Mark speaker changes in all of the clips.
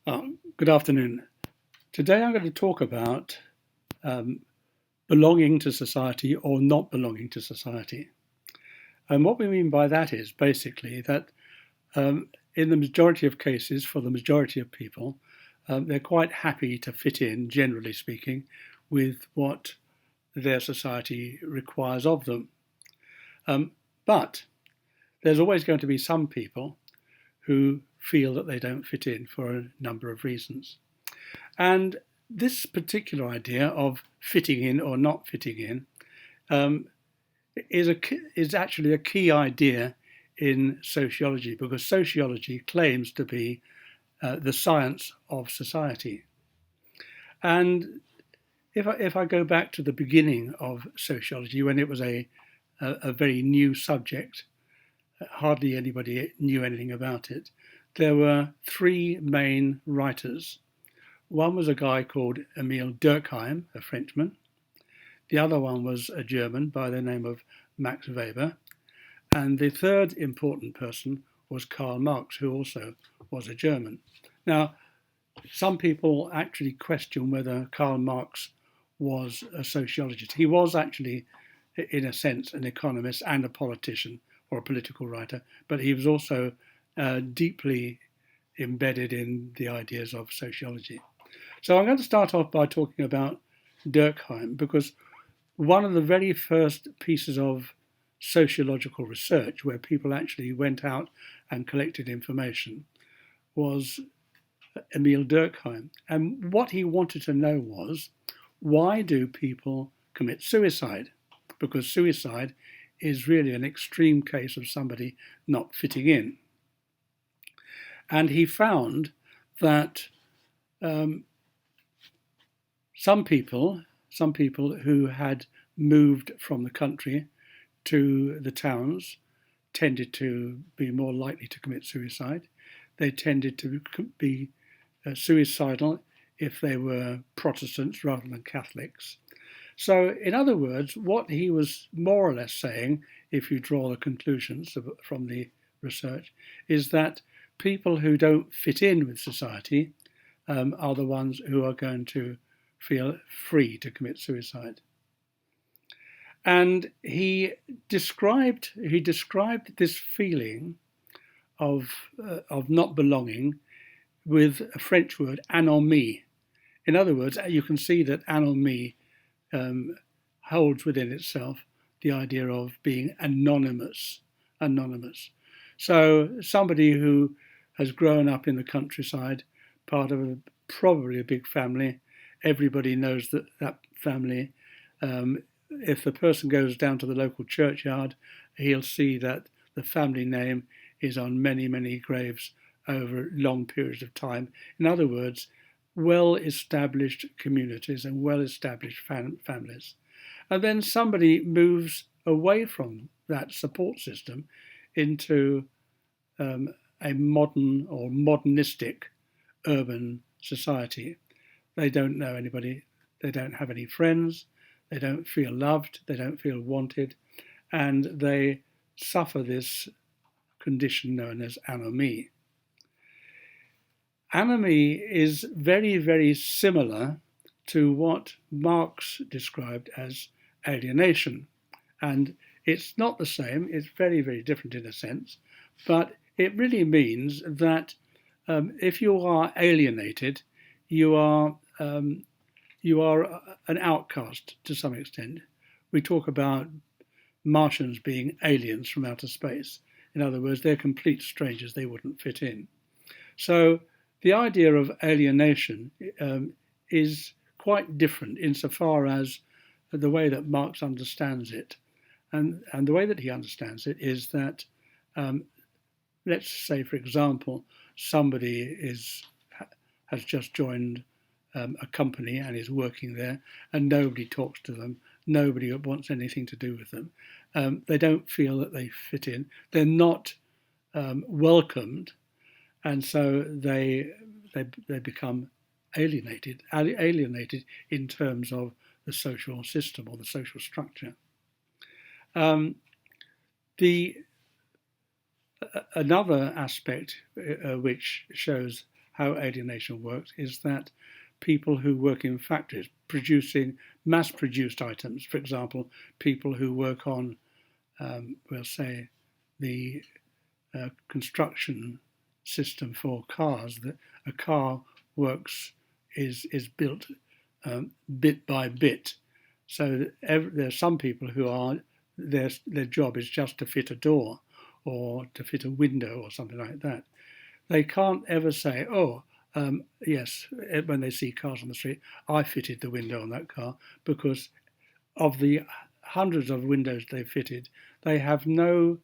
Speaker 1: Good afternoon. Today I'm going to talk about um, belonging to society or not belonging to society. And what we mean by that is basically that in the majority of cases, for the majority of people, they're quite happy to fit in, generally speaking, with what their society requires of them. But there's always going to be some people who feel that they don't fit in for a number of reasons. And this particular idea of fitting in or not fitting in um, is actually a key idea in sociology, because sociology claims to be the science of society. And if I go back to the beginning of sociology, when it was a very new subject, hardly anybody knew anything about it, there were three main writers. One was a guy called Emile Durkheim, a Frenchman. The other one was a German by the name of Max Weber. And the third important person was Karl Marx, who also was a German. Now, some people actually question whether Karl Marx was a sociologist. He was actually, in a sense, an economist and a politician or a political writer, but he was also deeply embedded in the ideas of sociology. So I'm going to start off by talking about Durkheim, because one of the very first pieces of sociological research where people actually went out and collected information was Emile Durkheim. And what he wanted to know was, why do people commit suicide? Because suicide is really an extreme case of somebody not fitting in. And he found that some people who had moved from the country to the towns tended to be more likely to commit suicide. They tended to be suicidal if they were Protestants rather than Catholics. So, in other words, what he was more or less saying, if you draw the conclusions from the research, is that people who don't fit in with society are the ones who are going to feel free to commit suicide. And he described this feeling of not belonging with a French word, anomie. In other words, you can see that anomie holds within itself the idea of being anonymous. So somebody who has grown up in the countryside, part of probably a big family, everybody knows that family. If the person goes down to the local churchyard, he'll see that the family name is on many, many graves over long periods of time. In other words, well-established communities and well-established families. And then somebody moves away from that support system into a modern or modernistic urban society. They don't know anybody, they don't have any friends, they don't feel loved, they don't feel wanted, and they suffer this condition known as anomie. Anomie is very, very similar to what Marx described as alienation. And it's not the same, it's very, very different in a sense, but it really means that if you are alienated, you are an outcast to some extent. We talk about Martians being aliens from outer space. In other words, they're complete strangers, they wouldn't fit in. So the idea of alienation is quite different insofar as the way that Marx understands it. And the way that he understands it is that, let's say, for example, somebody has just joined a company and is working there, and nobody talks to them, nobody wants anything to do with them. They don't feel that they fit in. They're not welcomed, and so they become alienated in terms of the social system or the social structure. Another aspect which shows how alienation works is that people who work in factories producing mass-produced items, for example, people who work on, we'll say, the construction system for cars, that a car is built bit by bit. So there's some people who are their job is just to fit a door or to fit a window or something like that. They can't ever say, "Oh, yes," when they see cars on the street, "I fitted the window on that car," because of the hundreds of windows they fitted, they have no,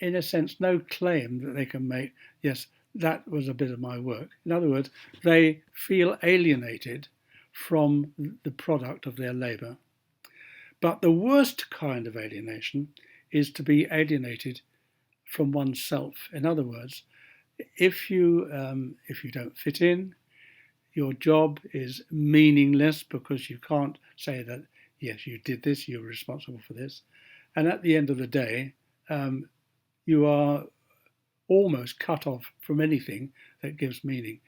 Speaker 1: in a sense, no claim that they can make, "Yes, that was a bit of my work." In other words, they feel alienated from the product of their labour. But the worst kind of alienation is to be alienated from oneself. In other words, if you don't fit in, your job is meaningless because you can't say that, yes, you did this, you're responsible for this. And at the end of the day, you are almost cut off from anything that gives meaning.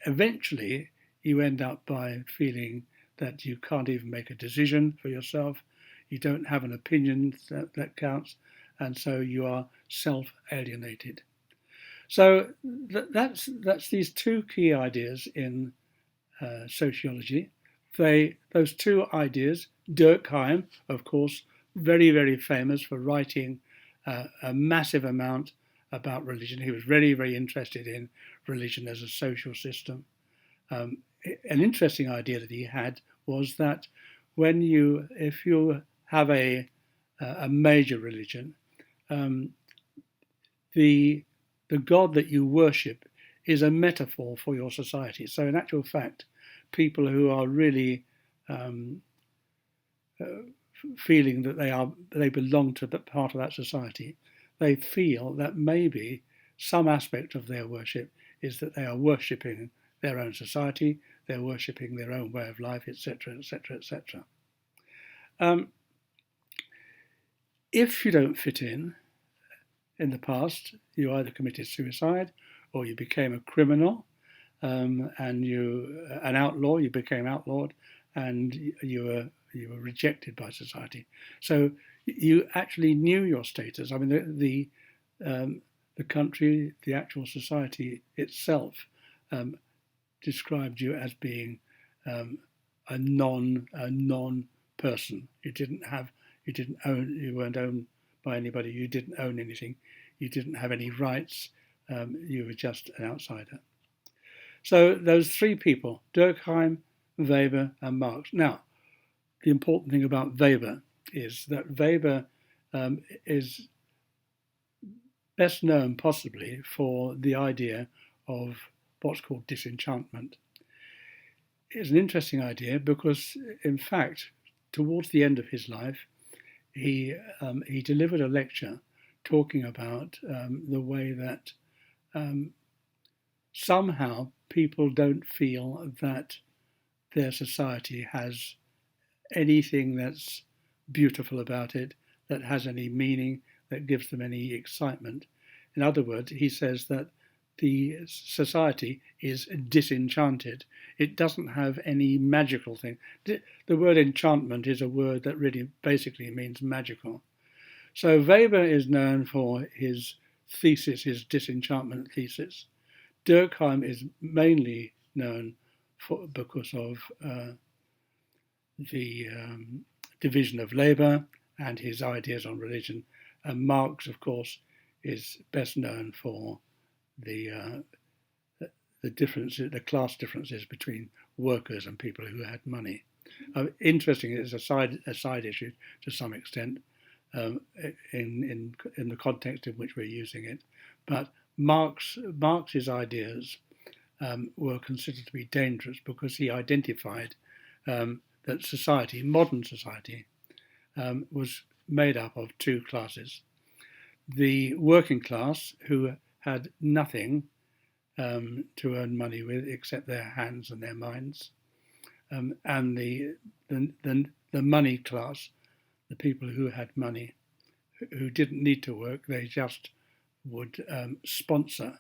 Speaker 1: Eventually, you end up by feeling that you can't even make a decision for yourself. You don't have an opinion that counts. And so you are self-alienated. So that's these two key ideas in sociology. Those two ideas, Durkheim, of course, very, very famous for writing a massive amount about religion. He was very, very interested in religion as a social system. An interesting idea that he had was that if you have a major religion, the God that you worship is a metaphor for your society. So in actual fact, people who are really feeling that they belong to part of that society, they feel that maybe some aspect of their worship is that they are worshipping their own society, they're worshipping their own way of life, etc., etc., etc. If you don't fit in the past, you either committed suicide or you became a criminal, and an outlaw, you became outlawed, and you were rejected by society. So you actually knew your status. I mean, the country, the actual society itself, described you as being a non person. You weren't owned by anybody. You didn't own anything. You didn't have any rights. You were just an outsider. So those three people, Durkheim, Weber, and Marx. Now, the important thing about Weber is that Weber is best known possibly for the idea of what's called disenchantment. It's an interesting idea because, in fact, towards the end of his life, he delivered a lecture talking about the way that somehow people don't feel that their society has anything that's beautiful about it, that has any meaning, that gives them any excitement. In other words, he says that the society is disenchanted. It doesn't have any magical thing. The word enchantment is a word that really basically means magical. So Weber is known for his thesis, his disenchantment thesis. Durkheim is mainly known because of the division of labour and his ideas on religion. And Marx, of course, is best known for the differences, the class differences between workers and people who had money. Interesting, it's a side issue to some extent in the context in which we're using it. But Marx's ideas were considered to be dangerous because he identified that society, modern society, was made up of two classes. The working class, who had nothing to earn money with except their hands and their minds, and the money class, the people who had money, who didn't need to work, they just would sponsor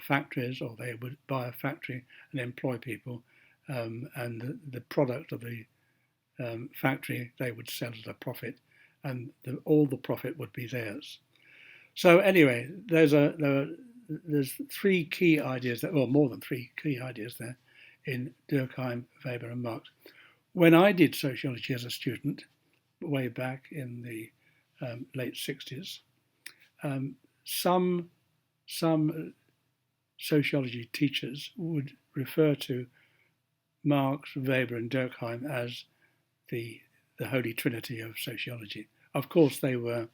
Speaker 1: factories, or they would buy a factory and employ people, and the product of the factory they would sell at a profit, and all the profit would be theirs. So anyway, there's three key ideas there, or more than three key ideas there, in Durkheim, Weber, and Marx. When I did sociology as a student, way back in the late 60s, some sociology teachers would refer to Marx, Weber, and Durkheim as the holy trinity of sociology. Of course, they were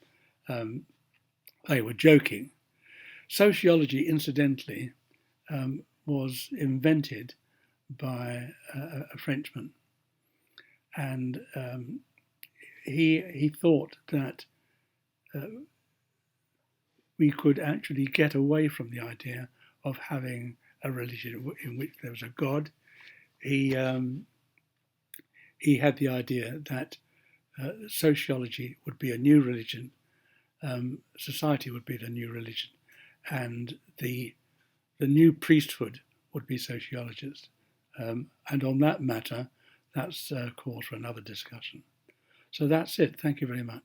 Speaker 1: joking. Sociology, incidentally, was invented by a Frenchman, and he thought that we could actually get away from the idea of having a religion in which there was a God. He had the idea that sociology would be a new religion, society would be the new religion, and the new priesthood would be sociologists. And on that matter, that's cause for another discussion. So that's it. Thank you very much.